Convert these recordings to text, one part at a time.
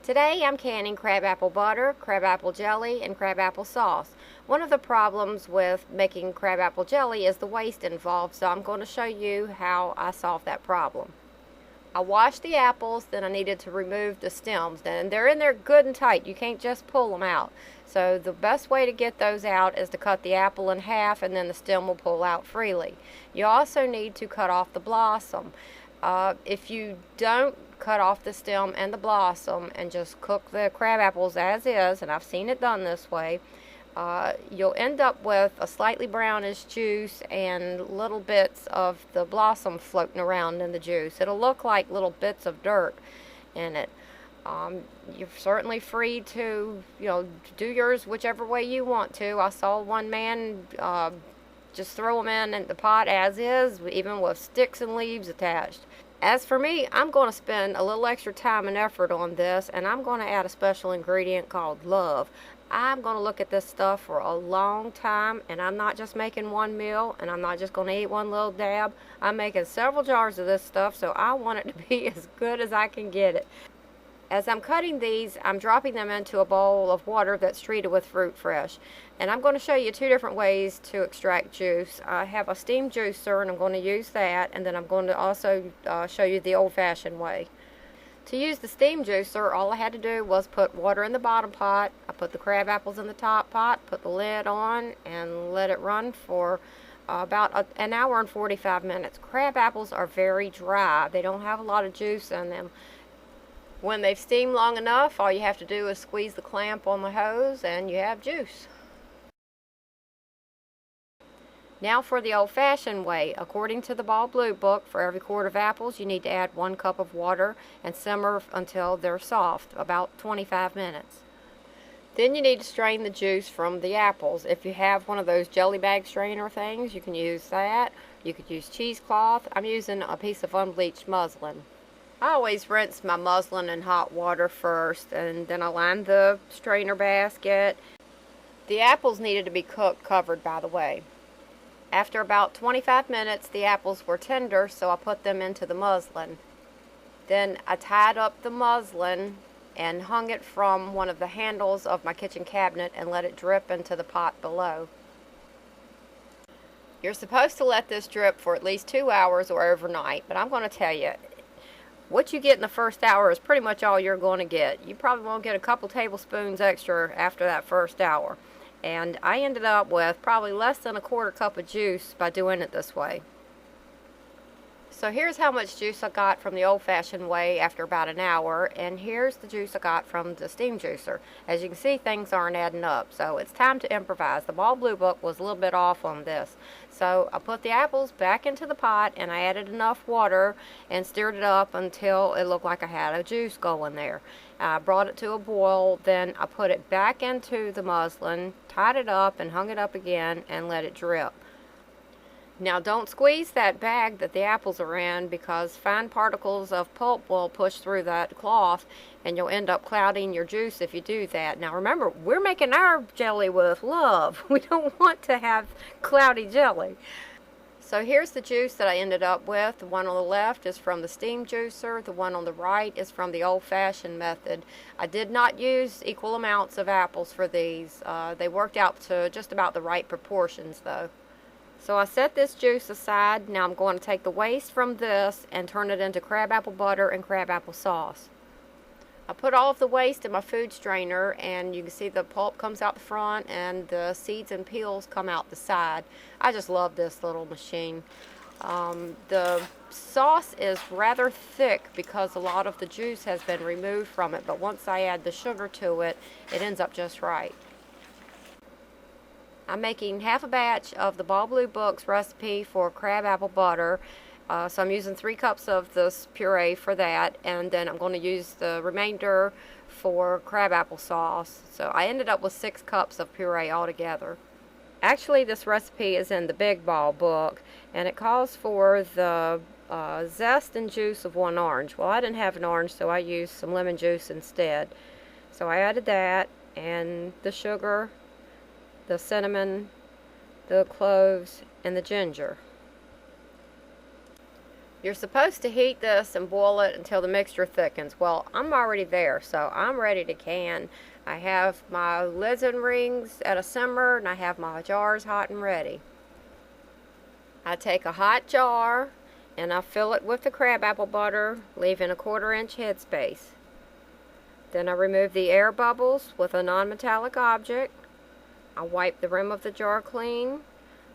Today I'm canning crabapple butter, crabapple jelly, and crabapple sauce. One of the problems with making crabapple jelly is the waste involved, so I'm going to show you how I solve that problem. I washed the apples, then I needed to remove the stems, and they're in there good and tight. You can't just pull them out. So the best way to get those out is to cut the apple in half, and then the stem will pull out freely. You also need to cut off the blossom. If you don't cut off the stem and the blossom and just cook the crab apples as is, and I've seen it done this way, you'll end up with a slightly brownish juice and little bits of the blossom floating around in the juice. It'll look like little bits of dirt in it. You're certainly free to, do yours whichever way you want to. I saw one man just throw them in the pot as is, even with sticks and leaves attached. As for me, I'm going to spend a little extra time and effort on this, and I'm going to add a special ingredient called love. I'm going to look at this stuff for a long time, and I'm not just making one meal, and I'm not just going to eat one little dab. I'm making several jars of this stuff, so I want it to be as good as I can get it. As I'm cutting these, I'm dropping them into a bowl of water that's treated with fruit fresh. And I'm going to show you two different ways to extract juice. I have a steam juicer, and I'm going to use that, and then I'm going to also show you the old-fashioned way. To use the steam juicer, all I had to do was put water in the bottom pot. I put the crab apples in the top pot, put the lid on, and let it run for about an hour and 45 minutes. Crab apples are very dry. They don't have a lot of juice in them. When they've steamed long enough, all you have to do is squeeze the clamp on the hose and you have juice. Now for the old-fashioned way. According to the Bald Blue book, for every quart of apples you need to add 1 cup of water and simmer until they're soft, about 25 minutes. Then you need to strain the juice from the apples. If you have one of those jelly bag strainer things, you can use that. You could use cheesecloth. I'm using a piece of unbleached muslin. I always rinse my muslin in hot water first, and then I line the strainer basket. The apples needed to be cooked covered, by the way. After about 25 minutes, the apples were tender, so I put them into the muslin. Then I tied up the muslin and hung it from one of the handles of my kitchen cabinet and let it drip into the pot below. You're supposed to let this drip for at least 2 hours or overnight, but I'm going to tell you, what you get in the first hour is pretty much all you're going to get. You probably won't get a couple tablespoons extra after that first hour. And I ended up with probably less than a quarter cup of juice by doing it this way. So here's how much juice I got from the old-fashioned way after about an hour, and here's the juice I got from the steam juicer. As you can see, things aren't adding up, so it's time to improvise. The Bald Blue book was a little bit off on this. So I put the apples back into the pot, and I added enough water and stirred it up until it looked like I had a juice going there. I brought it to a boil, then I put it back into the muslin, tied it up, and hung it up again, and let it drip. Now don't squeeze that bag that the apples are in, because fine particles of pulp will push through that cloth and you'll end up clouding your juice if you do that. Now remember, we're making our jelly with love. We don't want to have cloudy jelly. So here's the juice that I ended up with. The one on the left is from the steam juicer. The one on the right is from the old-fashioned method. I did not use equal amounts of apples for these. They worked out to just about the right proportions though. So I set this juice aside. Now I'm going to take the waste from this and turn it into crabapple butter and crabapple sauce. I put all of the waste in my food strainer, and you can see the pulp comes out the front and the seeds and peels come out the side. I just love this little machine. The sauce is rather thick because a lot of the juice has been removed from it, but once I add the sugar to it, it ends up just right. I'm making half a batch of the Bald Blue book's recipe for crabapple butter. So I'm using 3 cups of this puree for that, and then I'm going to use the remainder for crabapple sauce. So I ended up with 6 cups of puree altogether. Actually, this recipe is in the Big Ball book, and it calls for the zest and juice of 1 orange. Well, I didn't have an orange, so I used some lemon juice instead. So I added that, and the sugar, the cinnamon, the cloves, and the ginger. You're supposed to heat this and boil it until the mixture thickens. Well, I'm already there, so I'm ready to can. I have my lids and rings at a simmer, and I have my jars hot and ready. I take a hot jar and I fill it with the crabapple butter, leaving a 1/4 inch headspace. Then I remove the air bubbles with a non-metallic object. I wipe the rim of the jar clean.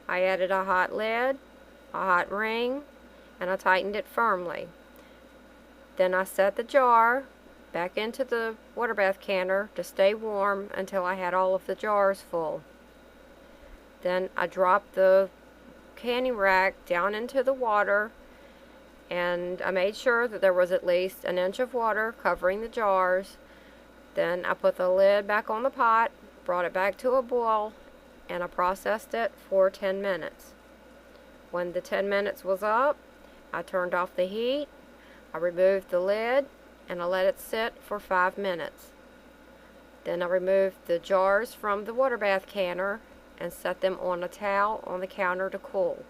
I added a hot lid, a hot ring, and I tightened it firmly. Then I set the jar back into the water bath canner to stay warm until I had all of the jars full. Then I dropped the canning rack down into the water, and I made sure that there was at least 1 inch of water covering the jars. Then I put the lid back on the pot, brought it back to a boil, and I processed it for 10 minutes. When the 10 minutes was up, I turned off the heat, I removed the lid, and I let it sit for 5 minutes. Then I removed the jars from the water bath canner and set them on a towel on the counter to cool.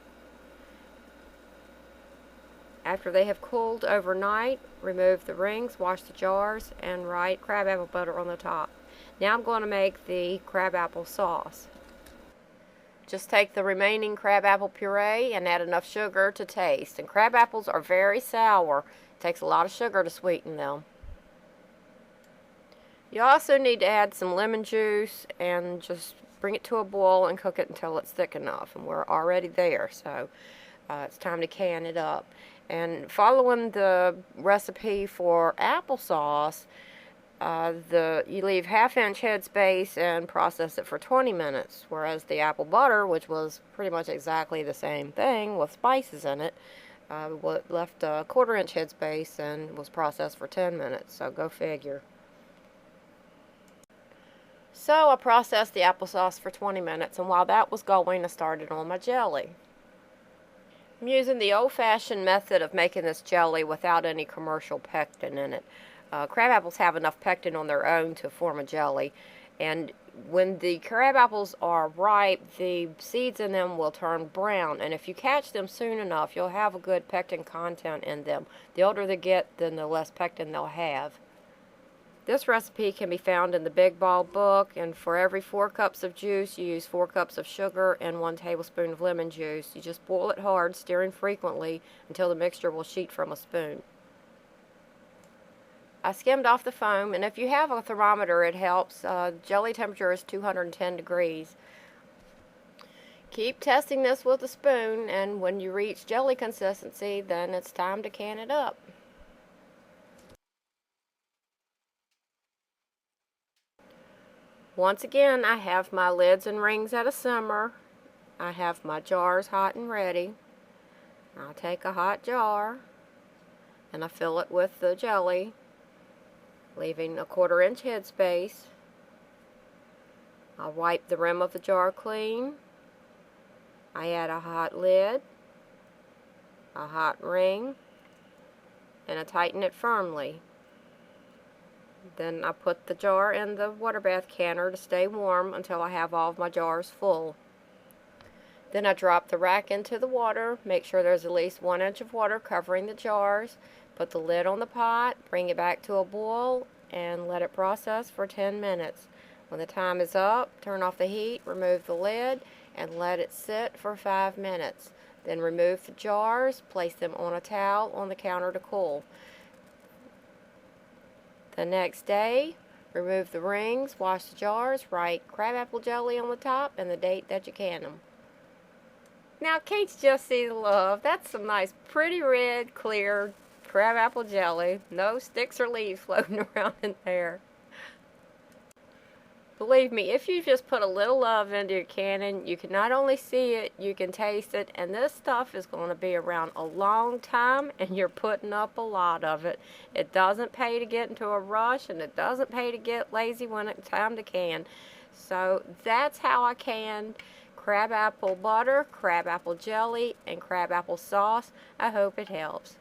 After they have cooled overnight, remove the rings, wash the jars, and write crabapple butter on the top. Now I'm going to make the crabapple sauce. Just take the remaining crabapple puree and add enough sugar to taste. And crabapples are very sour. It takes a lot of sugar to sweeten them. You also need to add some lemon juice and just bring it to a boil and cook it until it's thick enough. And we're already there, so it's time to can it up. And following the recipe for applesauce, you leave 1/2 inch headspace and process it for 20 minutes, whereas the apple butter, which was pretty much exactly the same thing with spices in it, left a 1/4 inch headspace and was processed for 10 minutes, so go figure. So I processed the applesauce for 20 minutes, and while that was going, I started on my jelly. I'm using the old-fashioned method of making this jelly without any commercial pectin in it. Crabapples have enough pectin on their own to form a jelly, and when the crabapples are ripe, the seeds in them will turn brown, and if you catch them soon enough, you'll have a good pectin content in them. The older they get, then the less pectin they'll have. This recipe can be found in the Big Ball book, and for every 4 cups of juice, you use 4 cups of sugar and 1 tablespoon of lemon juice. You just boil it hard, stirring frequently until the mixture will sheet from a spoon. I skimmed off the foam, and if you have a thermometer, it helps. Jelly temperature is 210 degrees. Keep testing this with a spoon, and when you reach jelly consistency, then it's time to can it up. Once again, I have my lids and rings at a simmer. I have my jars hot and ready. I'll take a hot jar and I fill it with the jelly, leaving a 1/4 inch headspace. I'll wipe the rim of the jar clean. I add a hot lid, a hot ring, and I tighten it firmly. Then I put the jar in the water bath canner to stay warm until I have all of my jars full. Then I drop the rack into the water, make sure there's at least 1 inch of water covering the jars, put the lid on the pot, bring it back to a boil, and let it process for 10 minutes. When the time is up, turn off the heat, remove the lid, and let it sit for 5 minutes. Then remove the jars, place them on a towel on the counter to cool. The next day, remove the rings, wash the jars, write crabapple jelly on the top, and the date that you can them. Now, can't you just see the love? That's some nice, pretty red, clear crabapple jelly. No sticks or leaves floating around in there. Believe me, if you just put a little love into your canning, you can not only see it, you can taste it, and this stuff is going to be around a long time, and you're putting up a lot of it. It doesn't pay to get into a rush, and it doesn't pay to get lazy when it's time to can. So that's how I canned crabapple butter, crabapple jelly, and crabapple sauce. I hope it helps.